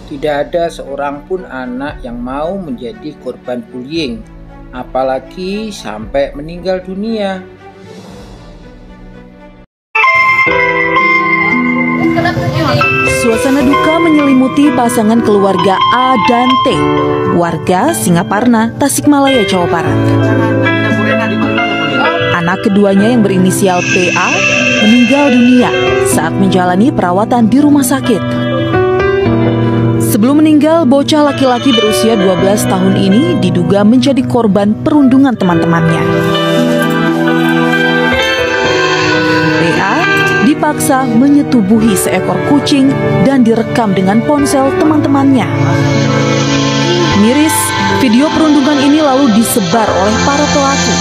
Tidak ada seorang pun anak yang mau menjadi korban bullying, apalagi sampai meninggal dunia. Suasana duka menyelimuti pasangan keluarga A dan T, warga Singaparna, Tasikmalaya, Jawa Barat. Anak keduanya yang berinisial PA meninggal dunia saat menjalani perawatan di rumah sakit. Sebelum meninggal, bocah laki-laki berusia 12 tahun ini diduga menjadi korban perundungan teman-temannya. PA dipaksa menyetubuhi seekor kucing dan direkam dengan ponsel teman-temannya. Miris, video perundungan ini lalu disebar oleh para pelaku.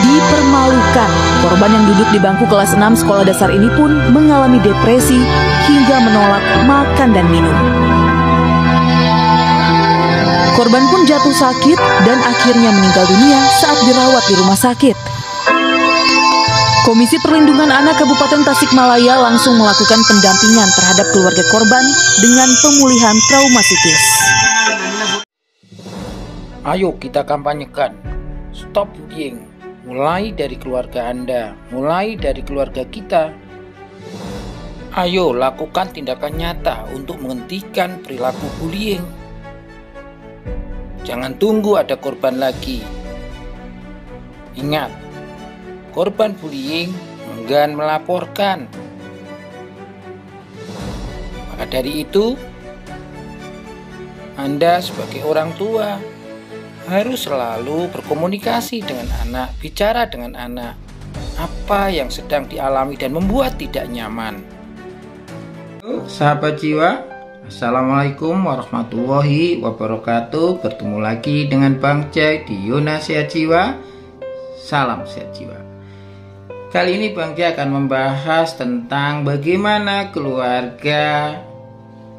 Dipermalukan, korban yang duduk di bangku kelas 6 sekolah dasar ini pun mengalami depresi hingga menolak makan dan minum. Korban pun jatuh sakit dan akhirnya meninggal dunia saat dirawat di rumah sakit. Komisi Perlindungan Anak Kabupaten Tasikmalaya langsung melakukan pendampingan terhadap keluarga korban dengan pemulihan trauma psikis. Ayo kita kampanyekan, stop bullying, mulai dari keluarga Anda, mulai dari keluarga kita. Ayo lakukan tindakan nyata untuk menghentikan perilaku bullying. Jangan tunggu ada korban lagi. Ingat, korban bullying enggan melaporkan. Maka dari itu, Anda sebagai orang tua harus selalu berkomunikasi dengan anak, bicara dengan anak, apa yang sedang dialami dan membuat tidak nyaman. Sahabat jiwa, Assalamualaikum warahmatullahi wabarakatuh. Bertemu lagi dengan Bang Jai di Yona Sehat Jiwa. Salam sehat jiwa. Kali ini Bang Jai akan membahas tentang bagaimana keluarga,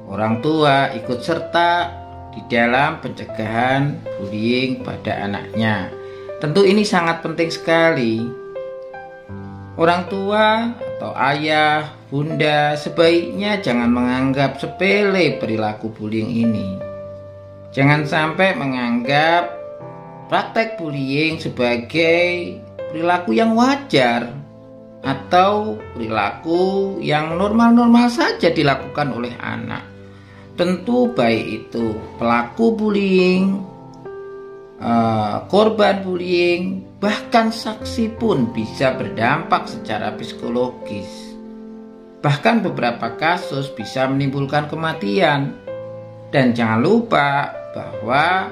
orang tua ikut serta di dalam pencegahan bullying pada anaknya. Tentu ini sangat penting sekali. Orang tua atau ayah, bunda sebaiknya jangan menganggap sepele perilaku bullying ini. Jangan sampai menganggap praktek bullying sebagai perilaku yang wajar atau perilaku yang normal-normal saja dilakukan oleh anak. Tentu baik itu pelaku bullying, korban bullying, bahkan saksi pun bisa berdampak secara psikologis. Bahkan beberapa kasus bisa menimbulkan kematian. Dan jangan lupa bahwa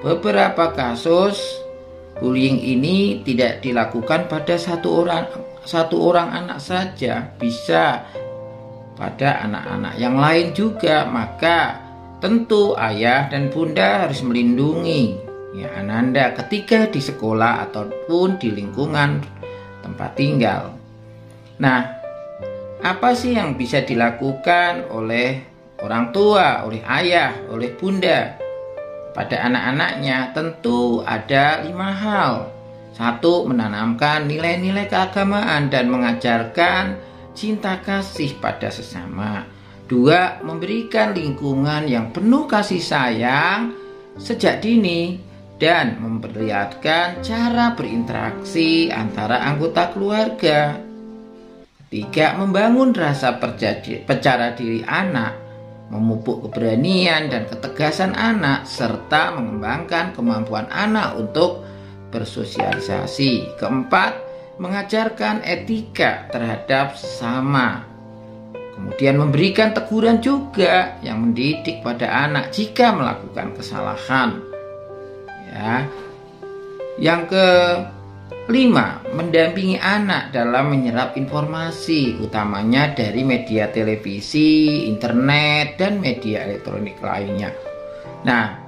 beberapa kasus bullying ini tidak dilakukan pada satu orang anak saja, bisa pada anak-anak yang lain juga. Maka tentu ayah dan bunda harus melindungi Ananda ketika di sekolah ataupun di lingkungan tempat tinggal. Nah, apa sih yang bisa dilakukan oleh orang tua, oleh ayah, oleh bunda pada anak-anaknya? Tentu ada 5 hal. 1. Menanamkan nilai-nilai keagamaan dan mengajarkan cinta kasih pada sesama. 2. Memberikan lingkungan yang penuh kasih sayang sejak dini dan memperlihatkan cara berinteraksi antara anggota keluarga. 3. Membangun rasa percaya diri anak, memupuk keberanian dan ketegasan anak, serta mengembangkan kemampuan anak untuk bersosialisasi. 4. Mengajarkan etika terhadap sesama. Kemudian memberikan teguran juga yang mendidik pada anak jika melakukan kesalahan. Yang kelima, mendampingi anak dalam menyerap informasi, utamanya dari media televisi, internet, dan media elektronik lainnya. Nah,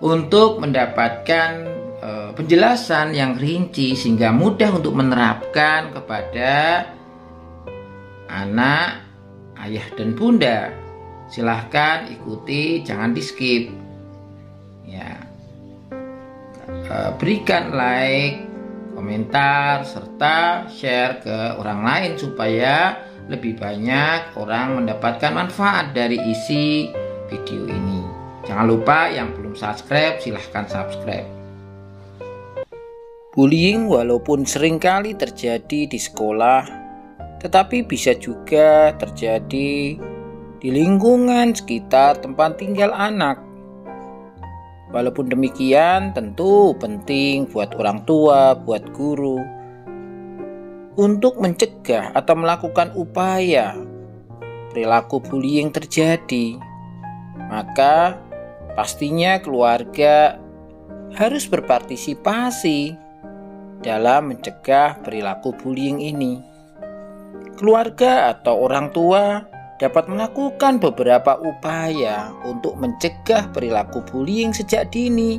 untuk mendapatkan penjelasan yang rinci sehingga mudah untuk menerapkan kepada anak, ayah dan bunda, silahkan ikuti, jangan di skip. Berikan like, komentar, serta share ke orang lain supaya lebih banyak orang mendapatkan manfaat dari isi video ini. Jangan lupa yang belum subscribe, silahkan subscribe. Bullying walaupun seringkali terjadi di sekolah, tetapi bisa juga terjadi di lingkungan sekitar tempat tinggal anak. Walaupun demikian, tentu penting buat orang tua, buat guru, untuk mencegah atau melakukan upaya perilaku bullying terjadi. Maka pastinya keluarga harus berpartisipasi dalam mencegah perilaku bullying ini. Keluarga atau orang tua dapat melakukan beberapa upaya untuk mencegah perilaku bullying sejak dini,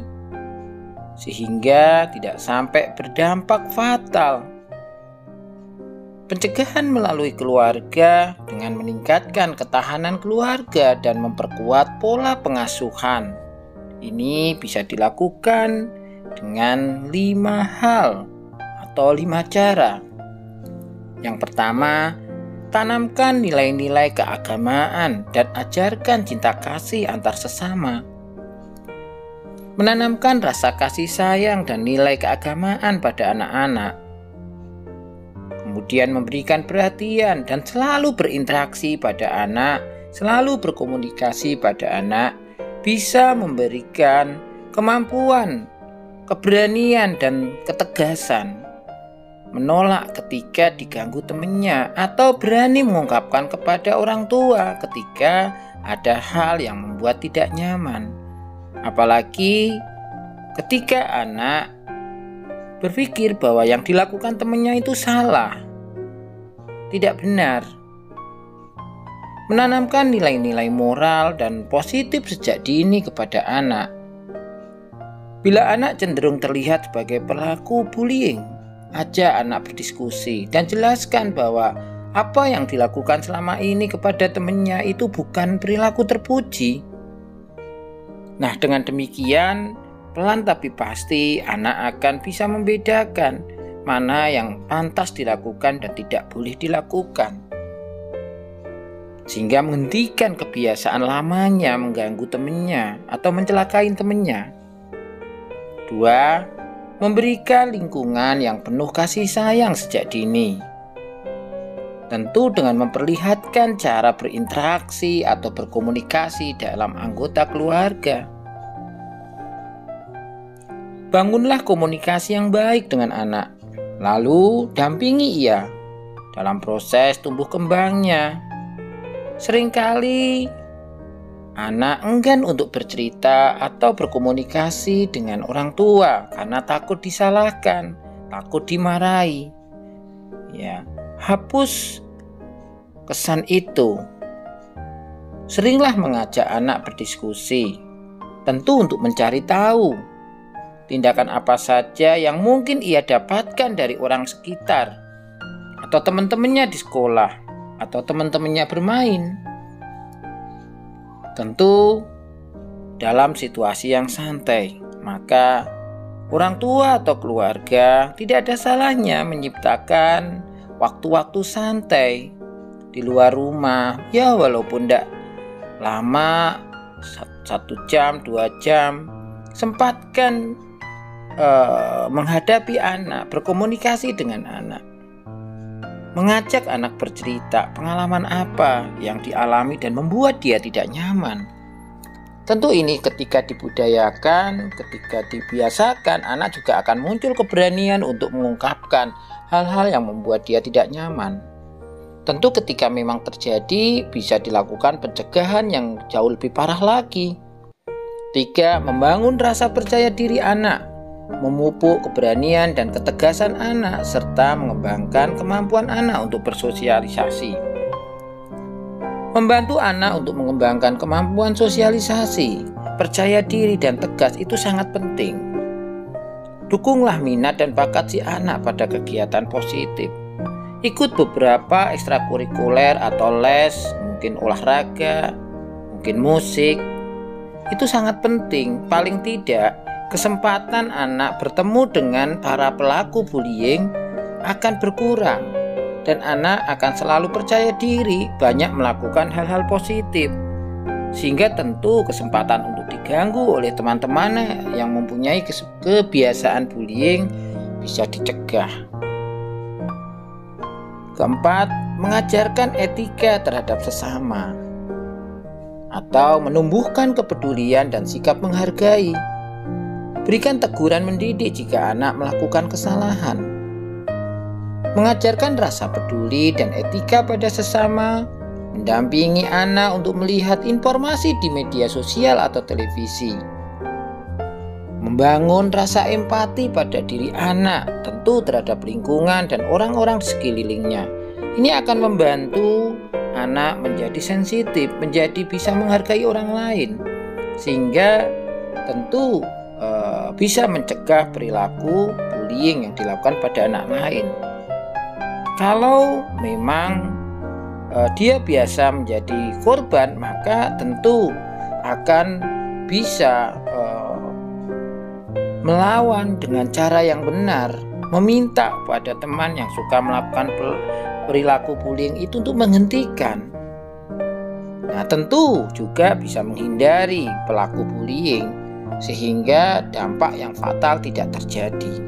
sehingga tidak sampai berdampak fatal. Pencegahan melalui keluarga dengan meningkatkan ketahanan keluarga dan memperkuat pola pengasuhan. Ini bisa dilakukan dengan 5 hal atau 5 cara. Yang pertama, tanamkan nilai-nilai keagamaan dan ajarkan cinta kasih antar sesama. Menanamkan rasa kasih sayang dan nilai keagamaan pada anak-anak. Kemudian memberikan perhatian dan selalu berinteraksi pada anak, selalu berkomunikasi pada anak, bisa memberikan kemampuan, keberanian dan ketegasan. Menolak ketika diganggu temannya atau berani mengungkapkan kepada orang tua ketika ada hal yang membuat tidak nyaman. Apalagi ketika anak berpikir bahwa yang dilakukan temannya itu salah, tidak benar. Menanamkan nilai-nilai moral dan positif sejak dini kepada anak. Bila anak cenderung terlihat sebagai pelaku bullying, ajak anak berdiskusi dan jelaskan bahwa apa yang dilakukan selama ini kepada temannya itu bukan perilaku terpuji. Nah, dengan demikian, pelan tapi pasti anak akan bisa membedakan mana yang pantas dilakukan dan tidak boleh dilakukan, sehingga menghentikan kebiasaan lamanya mengganggu temannya atau mencelakai temannya. 2. Memberikan lingkungan yang penuh kasih sayang sejak dini. Tentu dengan memperlihatkan cara berinteraksi atau berkomunikasi dalam anggota keluarga. Bangunlah komunikasi yang baik dengan anak, lalu dampingi ia dalam proses tumbuh kembangnya. Seringkali anak enggan untuk bercerita atau berkomunikasi dengan orang tua karena takut disalahkan, takut dimarahi. Ya, hapus kesan itu. Seringlah mengajak anak berdiskusi, tentu untuk mencari tahu tindakan apa saja yang mungkin ia dapatkan dari orang sekitar atau teman-temannya di sekolah atau teman-temannya bermain. Tentu dalam situasi yang santai, maka orang tua atau keluarga tidak ada salahnya menciptakan waktu-waktu santai di luar rumah. Ya, walaupun tidak lama, 1 jam, 2 jam, sempatkan menghadapi anak, berkomunikasi dengan anak. Mengajak anak bercerita pengalaman apa yang dialami dan membuat dia tidak nyaman. Tentu ini ketika dibudayakan, ketika dibiasakan, anak juga akan muncul keberanian untuk mengungkapkan hal-hal yang membuat dia tidak nyaman. Tentu ketika memang terjadi, bisa dilakukan pencegahan yang jauh lebih parah lagi. 3. Membangun rasa percaya diri anak. Memupuk keberanian dan ketegasan anak serta mengembangkan kemampuan anak untuk bersosialisasi. Membantu anak untuk mengembangkan kemampuan sosialisasi, percaya diri dan tegas itu sangat penting. Dukunglah minat dan bakat si anak pada kegiatan positif. Ikut beberapa ekstrakurikuler atau les, mungkin olahraga, mungkin musik. Itu sangat penting. Paling tidak kesempatan anak bertemu dengan para pelaku bullying akan berkurang dan anak akan selalu percaya diri, banyak melakukan hal-hal positif, sehingga tentu kesempatan untuk diganggu oleh teman-temannya yang mempunyai kebiasaan bullying bisa dicegah. Keempat, mengajarkan etika terhadap sesama atau menumbuhkan kepedulian dan sikap menghargai. Berikan teguran mendidik jika anak melakukan kesalahan. Mengajarkan rasa peduli dan etika pada sesama, mendampingi anak untuk melihat informasi di media sosial atau televisi. Membangun rasa empati pada diri anak, tentu terhadap lingkungan dan orang-orang di sekelilingnya. Ini akan membantu anak menjadi sensitif, menjadi bisa menghargai orang lain, sehingga tentu bisa mencegah perilaku bullying yang dilakukan pada anak lain. Kalau memang dia biasa menjadi korban, maka tentu akan bisa melawan dengan cara yang benar, meminta pada teman yang suka melakukan perilaku bullying itu untuk menghentikan. Nah, tentu juga bisa menghindari pelaku bullying sehingga dampak yang fatal tidak terjadi.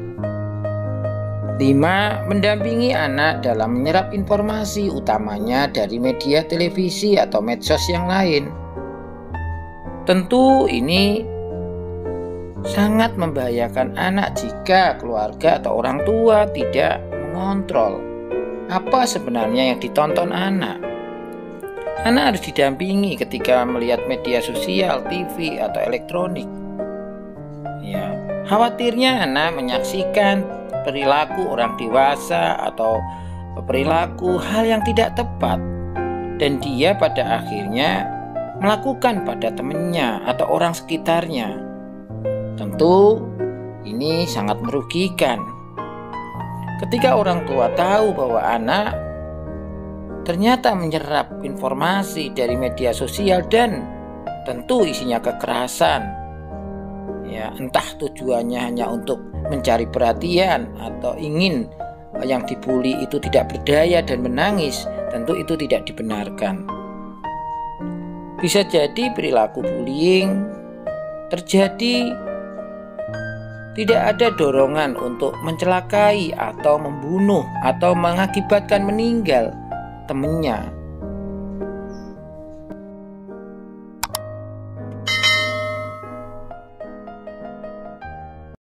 5. Mendampingi anak dalam menyerap informasi, utamanya dari media televisi atau medsos yang lain. Tentu ini sangat membahayakan anak jika keluarga atau orang tua tidak mengontrol apa sebenarnya yang ditonton anak. Anak harus didampingi ketika melihat media sosial, TV, atau elektronik. Ya, khawatirnya anak menyaksikan perilaku orang dewasa atau perilaku hal yang tidak tepat, dan dia pada akhirnya melakukan pada temannya atau orang sekitarnya. Tentu ini sangat merugikan. Ketika orang tua tahu bahwa anak ternyata menyerap informasi dari media sosial dan tentu isinya kekerasan, ya entah tujuannya hanya untuk mencari perhatian atau ingin yang dibully itu tidak berdaya dan menangis, tentu itu tidak dibenarkan. Bisa jadi perilaku bullying terjadi tidak ada dorongan untuk mencelakai atau membunuh atau mengakibatkan meninggal temannya.